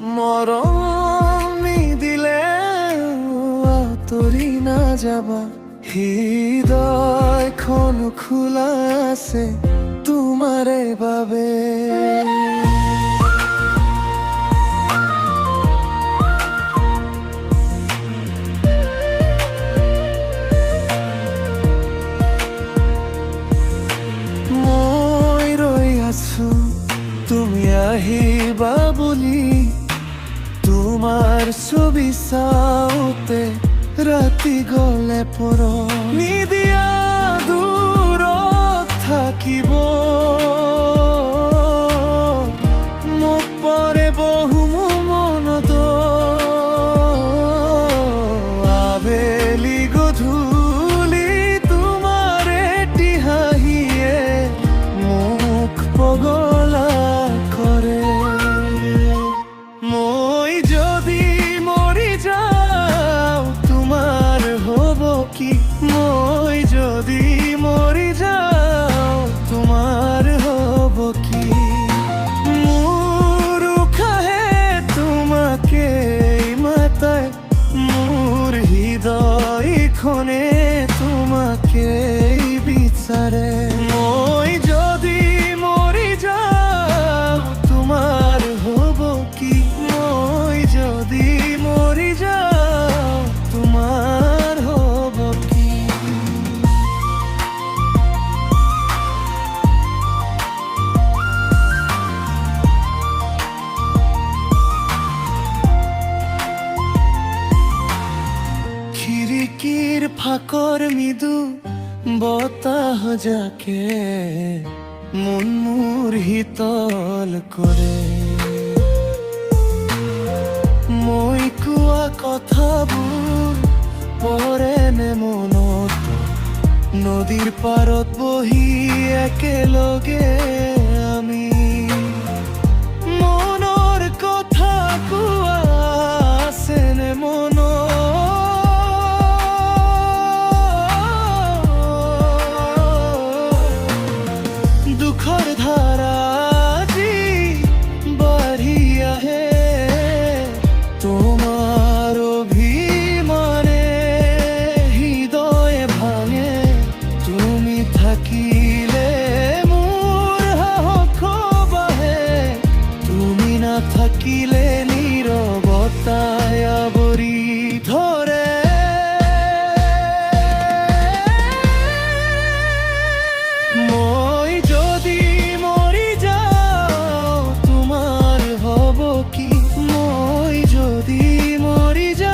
মরমি দিলে তরি না যাবা হৃদয়খন খোলা আছে তোমারে বাবে। তুমি আহিবা বুলি তোমাৰ ছবি চাওঁতে ৰাতি গলে পৰ নিদিয়া দূৰত থাকিব মোক পৰে বহু মনত আবেলি গধূলি তোমাৰে টিহাহিয়ে মোক পগলা কৰে। মই যদি মৰি যাওঁ তোমাৰ হ'ব কি, মই যদি মৰি যাওঁ তোমাৰ হ'ব কি, মোৰ উশাহে তোমাকে মাতাই মোৰ হৃদয়খনে তোমাকে বিচাৰে। মই যদি মৰি যাওঁ তোমাৰ হ'ব কি, মই যদি মৰি যাওঁ তোমাৰ হ'ব কি। খিৰিকীৰ ফাকৰ মৃদু বতাহ জাকে মন মোৰ শীতল কৰে। মই কোৱা কথাবোৰ পৰেনে মনত নদীৰ পাৰত বহি একেলগে আমি মনৰ কথা কোৱা আছেনে মনত দুখৰ ধাৰা যি বাঢ়ি আহে তোমার অভিমানে হৃদয় ভাঙে তুমি থাকিলে মোৰ সাহস বাঢ়ে তুমি নাথাকিলে নীৰৱতাই আৱৰি ধৰে। মই যদি মৰি যাওঁ তোমাৰ হ'ব কি, মই যদি মৰি যাওঁ